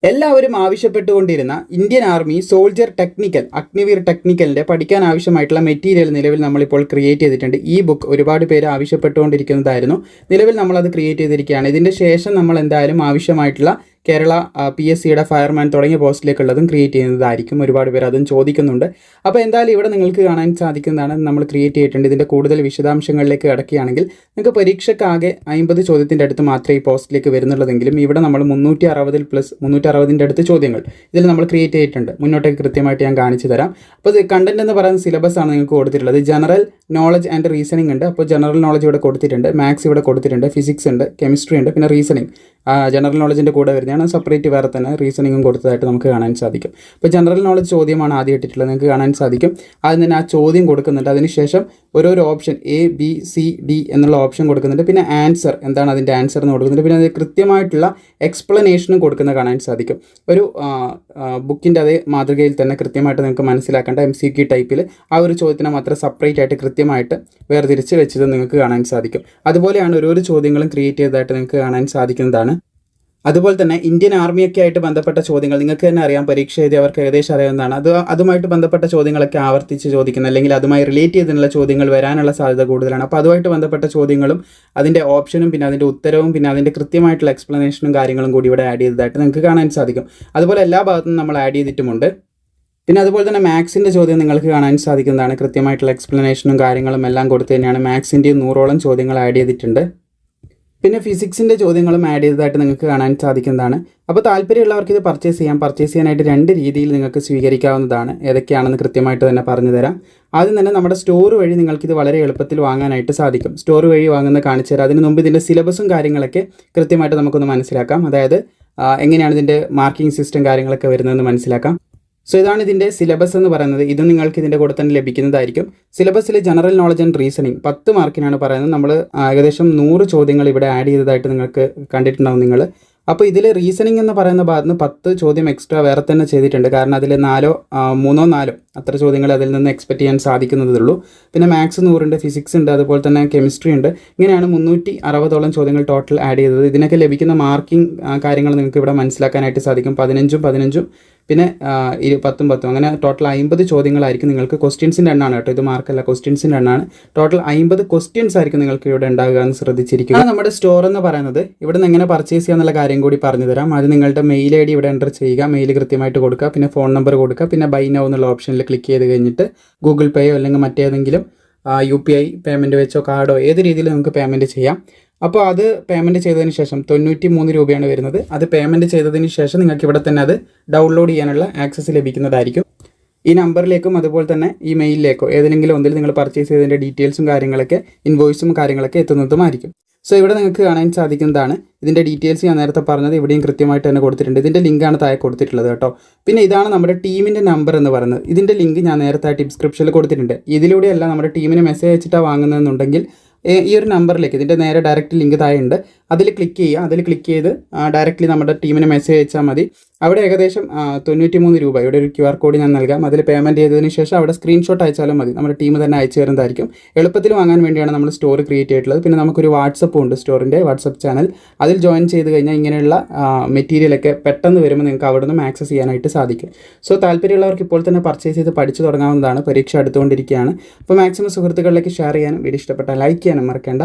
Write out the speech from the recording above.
എല്ലാവരും ആവശ്യപ്പെട്ടുകൊണ്ടിരുന്ന Indian army soldier technical Agniveer ടെക്നിക്കലിൻ്റെ പഠിക്കാൻ ആവശ്യമായിട്ടുള്ള മെറ്റീരിയൽ നിലവിൽ നമ്മളിപ്പോൾ ക്രിയേറ്റ് ചെയ്തിട്ടുണ്ട്. ഈ ബുക്ക് ഒരുപാട് പേര് ആവശ്യപ്പെട്ടുകൊണ്ടിരിക്കുന്നതായിരുന്നു. നിലവിൽ നമ്മളത് ക്രിയേറ്റ് ചെയ്തിരിക്കുകയാണ്. ഇതിൻ്റെ ശേഷം നമ്മൾ എന്തായാലും ആവശ്യമായിട്ടുള്ള കേരള PSCയുടെ ഫയർമാൻ തുടങ്ങിയ പോസ്റ്റിലേക്കുള്ളതും ക്രിയേറ്റ് ചെയ്യുന്നതായിരിക്കും. ഒരുപാട് പേര് അതും ചോദിക്കുന്നുണ്ട്. അപ്പോൾ എന്തായാലും ഇവിടെ നിങ്ങൾക്ക് കാണാൻ സാധിക്കുന്നതാണ് നമ്മൾ ക്രിയേറ്റ് ചെയ്തിട്ടുണ്ട്. ഇതിൻ്റെ കൂടുതൽ വിശദാംശങ്ങളിലേക്ക് കിടക്കുകയാണെങ്കിൽ നിങ്ങൾക്ക് പരീക്ഷയ്ക്കാകെ 50 ചോദ്യത്തിൻ്റെ അടുത്ത് മാത്രമേ ഈ പോസ്റ്റിലേക്ക് വരുന്നുള്ളതെങ്കിലും ഇവിടെ നമ്മൾ 360 അടുത്ത് ചോദ്യങ്ങൾ ഇതിൽ നമ്മൾ ക്രിയേറ്റ് ചെയ്തിട്ടുണ്ട്. മുന്നോട്ടേക്ക് കൃത്യമായിട്ട് ഞാൻ കാണിച്ചു തരാം. അപ്പോൾ ഇത് കണ്ടന്റ് എന്ന് പറയുന്ന സിലബസ് ആണ് നിങ്ങൾക്ക് കൊടുത്തിട്ടുള്ളത്. ജനറൽ നോളജ് ആൻഡ് റീസണിംഗ് ഉണ്ട്. അപ്പോൾ ജനറൽ നോളജ് ഇവിടെ കൊടുത്തിട്ടുണ്ട്, മാത്സ് ഇവിടെ കൊടുത്തിട്ടുണ്ട്, ഫിസിക്സ് ഉണ്ട്, കെമിസ്ട്രി ഉണ്ട്, പിന്നെ റീസണിംഗ് ജനറൽ നോളജിൻ്റെ കൂടെ വരുന്നതാണ്. സെപ്പറേറ്റ് വേറെ തന്നെ റീസണിങ്ങും കൊടുത്തതായിട്ട് നമുക്ക് കാണാൻ സാധിക്കും. ഇപ്പോൾ ജനറൽ നോളജ് ചോദ്യമാണ് ആദ്യം ഇട്ടിട്ടുള്ളത്, നിങ്ങൾക്ക് കാണാൻ സാധിക്കും. ആദ്യം തന്നെ ആ ചോദ്യം കൊടുക്കുന്നുണ്ട്, അതിനുശേഷം ഓരോരോ ഓപ്ഷൻ ABCD എന്നുള്ള ഓപ്ഷൻ കൊടുക്കുന്നുണ്ട്. പിന്നെ ആൻസർ എന്താണ് അതിൻ്റെ ആൻസർ എന്ന് കൊടുക്കുന്നുണ്ട്. പിന്നെ അത് കൃത്യമായിട്ടുള്ള എക്സ്പ്ലനേഷനും കൊടുക്കുന്നത് കാണാൻ സാധിക്കും. ഒരു ബുക്കിൻ്റെ അതേ മാതൃകയിൽ തന്നെ കൃത്യമായിട്ട് നിങ്ങൾക്ക് മനസ്സിലാക്കേണ്ട MCQ ടൈപ്പിൽ ആ ഒരു ചോദ്യത്തിനെ മാത്രം സെപ്പറേറ്റ് ആയിട്ട് കൃത്യമായിട്ട് വേർതിരിച്ച് വെച്ചത് നിങ്ങൾക്ക് കാണാൻ സാധിക്കും. അതുപോലെയാണ് ഓരോരോ ചോദ്യങ്ങളും ക്രിയേറ്റ് ചെയ്തതായിട്ട് നിങ്ങൾക്ക് കാണാൻ സാധിക്കുന്നതാണ്. അതുപോലെ തന്നെ ഇന്ത്യൻ ആർമിയൊക്കെ ആയിട്ട് ബന്ധപ്പെട്ട ചോദ്യങ്ങൾ നിങ്ങൾക്ക് തന്നെ അറിയാം, പരീക്ഷ എഴുതിയവർക്ക് ഏകദേശം അറിയാവുന്നതാണ്. അതുമായിട്ട് ബന്ധപ്പെട്ട ചോദ്യങ്ങളൊക്കെ ആവർത്തിച്ച് ചോദിക്കുന്ന അല്ലെങ്കിൽ അതുമായി റിലേറ്റ് ചെയ്തിട്ടുള്ള ചോദ്യങ്ങൾ വരാനുള്ള സാധ്യത കൂടുതലാണ്. അപ്പോൾ അതുമായിട്ട് ബന്ധപ്പെട്ട ചോദ്യങ്ങളും അതിൻ്റെ ഓപ്ഷനും പിന്നെ അതിൻ്റെ ഉത്തരവും പിന്നെ അതിൻ്റെ കൃത്യമായിട്ടുള്ള എക്സ്പ്ലനേഷനും കാര്യങ്ങളും കൂടി ഇവിടെ ആഡ് ചെയ്തതായിട്ട് നിങ്ങൾക്ക് കാണാൻ സാധിക്കും. അതുപോലെ എല്ലാ ഭാഗത്തും നമ്മൾ ആഡ് ചെയ്തിട്ടുമുണ്ട്. പിന്നെ അതുപോലെ തന്നെ മാത്സിൻ്റെ ചോദ്യം നിങ്ങൾക്ക് കാണാൻ സാധിക്കുന്നതാണ്. കൃത്യമായിട്ടുള്ള എക്സ്പ്ലനേഷനും കാര്യങ്ങളും എല്ലാം കൊടുത്ത് തന്നെയാണ് മാത്സിൻ്റെയും 100ഓളം ചോദ്യങ്ങൾ ആഡ് ചെയ്തിട്ടുണ്ട്. പിന്നെ ഫിസിക്സിൻ്റെ ചോദ്യങ്ങളും ആഡ് ചെയ്തതായിട്ട് നിങ്ങൾക്ക് കാണാൻ സാധിക്കുന്നതാണ്. അപ്പോൾ താല്പര്യമുള്ളവർക്ക് ഇത് പർച്ചേസ് ചെയ്യാനായിട്ട് 2 രീതിയിൽ നിങ്ങൾക്ക് സ്വീകരിക്കാവുന്നതാണ്. ഏതൊക്കെയാണെന്ന് കൃത്യമായിട്ട് തന്നെ പറഞ്ഞു തരാം. ആദ്യം തന്നെ നമ്മുടെ സ്റ്റോർ വഴി നിങ്ങൾക്കിത് വളരെ എളുപ്പത്തിൽ വാങ്ങാനായിട്ട് സാധിക്കും. സ്റ്റോർ വഴി വാങ്ങുന്ന കാണിച്ചു തരാം. അതിന് മുമ്പ് ഇതിൻ്റെ സിലബസും കാര്യങ്ങളൊക്കെ കൃത്യമായിട്ട് നമുക്കൊന്ന് മനസ്സിലാക്കാം. അതായത് എങ്ങനെയാണ് ഇതിൻ്റെ മാർക്കിംഗ് സിസ്റ്റം കാര്യങ്ങളൊക്കെ വരുന്നതെന്ന് മനസ്സിലാക്കാം. സോ ഇതാണ് ഇതിൻ്റെ സിലബസ് എന്ന് പറയുന്നത്. ഇത് നിങ്ങൾക്ക് ഇതിൻ്റെ കൂടെ തന്നെ ലഭിക്കുന്നതായിരിക്കും. സിലബസിൽ ജനറൽ നോളജ് ആൻഡ് റീസണിങ് 10 മാർക്കിനാണ് പറയുന്നത്. നമ്മൾ ഏകദേശം 100 ചോദ്യങ്ങൾ ഇവിടെ ആഡ് ചെയ്തതായിട്ട് നിങ്ങൾക്ക് കണ്ടിട്ടുണ്ടാവും നിങ്ങൾ. അപ്പോൾ ഇതിൽ റീസണിങ് എന്ന് പറയുന്ന ഭാഗത്ത് നിന്ന് 10 ചോദ്യം എക്സ്ട്രാ വേറെ തന്നെ ചെയ്തിട്ടുണ്ട്. കാരണം അതിൽ 3 അത്ര ചോദ്യങ്ങൾ അതിൽ നിന്ന് എക്സ്പെക്ട് ചെയ്യാൻ സാധിക്കുന്നതുള്ളൂ. പിന്നെ മാത്സ് 100 ഉണ്ട്, ഫിസിക്സ് ഉണ്ട്, അതുപോലെ തന്നെ കെമിസ്ട്രി ഉണ്ട്. ഇങ്ങനെയാണ് 360ഓളം ചോദ്യങ്ങൾ ടോട്ടൽ ആഡ് ചെയ്തത്. ഇതിനൊക്കെ ലഭിക്കുന്ന മാർക്കിംഗ് കാര്യങ്ങൾ നിങ്ങൾക്ക് ഇവിടെ മനസ്സിലാക്കാനായിട്ട് സാധിക്കും. 15 പിന്നെ 10 അങ്ങനെ ടോട്ടൽ 50 ചോദ്യങ്ങളായിരിക്കും നിങ്ങൾക്ക്. ക്വസ്റ്റ്യൻസിൻ്റെ എണ്ണമാണ് കേട്ടോ, ഇത് മാർക്കല്ല, ക്വസ്റ്റ്യൻസിൻ്റെ എണ്ണമാണ്. ടോട്ടൽ 50 ക്വസ്റ്റ്യൻസ് ആയിരിക്കും നിങ്ങൾക്ക് ഇവിടെ ഉണ്ടാകുക എന്ന് ശ്രദ്ധിച്ചിരിക്കുക. നമ്മുടെ സ്റ്റോർ എന്ന് പറയുന്നത് ഇവിടെ നിന്ന് എങ്ങനെ പർച്ചേസ് ചെയ്യുക എന്നുള്ള കാര്യം കൂടി പറഞ്ഞു തരാം. അത് നിങ്ങളുടെ മെയിൽ ID ഇവിടെ എൻ്റർ ചെയ്യുക, മെയിൽ കൃത്യമായിട്ട് കൊടുക്കുക, പിന്നെ ഫോൺ നമ്പർ കൊടുക്കുക, പിന്നെ ബൈ നൗ എന്നുള്ള ഓപ്ഷനിൽ ക്ലിക്ക് ചെയ്ത് കഴിഞ്ഞിട്ട് ഗൂഗിൾ പേയോ അല്ലെങ്കിൽ മറ്റേതെങ്കിലും UPI പേയ്മെൻറ്റ് വെച്ചോ കാർഡോ ഏത് രീതിയിൽ നിങ്ങൾക്ക് പേയ്മെൻറ്റ് ചെയ്യാം. അപ്പോൾ അത് പേയ്മെൻറ്റ് ചെയ്തതിന് ശേഷം 93 രൂപയാണ് വരുന്നത്. അത് പേയ്മെൻറ്റ് ചെയ്തതിന് ശേഷം നിങ്ങൾക്ക് ഇവിടെ തന്നെ അത് ഡൗൺലോഡ് ചെയ്യാനുള്ള ആക്സസ് ലഭിക്കുന്നതായിരിക്കും. ഈ നമ്പറിലേക്കും അതുപോലെ തന്നെ ഈ മെയിലിലേക്കോ ഏതെങ്കിലും ഒന്നിൽ നിങ്ങൾ പർച്ചേസ് ചെയ്തതിൻ്റെ ഡീറ്റെയിൽസും കാര്യങ്ങളൊക്കെ ഇൻവോയ്സും കാര്യങ്ങളൊക്കെ എത്തുന്നതുമായിരിക്കും. സോ ഇവിടെ നിങ്ങൾക്ക് കാണാൻ സാധിക്കുന്നതാണ് ഇതിൻ്റെ ഡീറ്റെയിൽസ്. ഞാൻ നേരത്തെ പറഞ്ഞത് ഇവിടെയും കൃത്യമായിട്ട് തന്നെ കൊടുത്തിട്ടുണ്ട്. ഇതിൻ്റെ ലിങ്കാണ് താഴെ കൊടുത്തിട്ടുള്ളത് കേട്ടോ. പിന്നെ ഇതാണ് നമ്മുടെ ടീമിൻ്റെ നമ്പർ എന്ന് പറയുന്നത്. ഇതിൻ്റെ ലിങ്ക് ഞാൻ നേരത്തെ ഡിസ്ക്രിപ്ഷനിൽ കൊടുത്തിട്ടുണ്ട്. ഇതിലൂടെയല്ല നമ്മുടെ ടീമിന് മെസ്സേജ് അയച്ചിട്ടാണ് വാങ്ങുന്നതെന്നുണ്ടെങ്കിൽ ഈ ഒരു നമ്പറിലേക്ക് ഇതിൻ്റെ നേരെ ഡയറക്റ്റ് ലിങ്ക് താഴെ ഉണ്ട്, അതിൽ ക്ലിക്ക് ചെയ്യുക. അതിൽ ക്ലിക്ക് ചെയ്ത് ഡയറക്റ്റ്ലി നമ്മുടെ ടീമിന് മെസ്സേജ് അയച്ചാൽ മതി. അവിടെ ഏകദേശം 93 രൂപ, ഇവിടെ ഒരു QR കോഡ് ഞാൻ നൽകാം. അതിൽ പേയ്മെൻറ്റ് ചെയ്തതിന് ശേഷം അവിടെ സ്ക്രീൻഷോട്ട് അയച്ചാലും മതി, നമ്മുടെ ടീം തന്നെ അയച്ചു തരുന്നതായിരിക്കും. എളുപ്പത്തിൽ വാങ്ങാൻ വേണ്ടിയാണ് നമ്മൾ സ്റ്റോർ ക്രിയേറ്റ് ചെയ്തിട്ടുള്ളത്. പിന്നെ നമുക്കൊരു വാട്സപ്പും ഉണ്ട്, സ്റ്റോറിൻ്റെ വാട്സപ്പ് ചാനൽ. അതിൽ ജോയിൻ ചെയ്ത് കഴിഞ്ഞാൽ ഇങ്ങനെയുള്ള മെറ്റീരിയലൊക്കെ പെട്ടെന്ന് വരുമ്പോൾ നിങ്ങൾക്ക് അവിടെ നിന്നും ആക്സസ് ചെയ്യാനായിട്ട് സാധിക്കും. സോ താല്പര്യമുള്ളവർക്ക് ഇപ്പോൾ തന്നെ പർച്ചേസ് ചെയ്ത് പഠിച്ചു തുടങ്ങാവുന്നതാണ്. പരീക്ഷ അടുത്തുകൊണ്ടിരിക്കുകയാണ്. അപ്പോൾ മാക്സിമം സുഹൃത്തുക്കളിലേക്ക് ഷെയർ ചെയ്യാനും വീഡിയോ ഇഷ്ടപ്പെട്ടാൽ ലൈക്ക് ചെയ്യാനും മറക്കേണ്ട.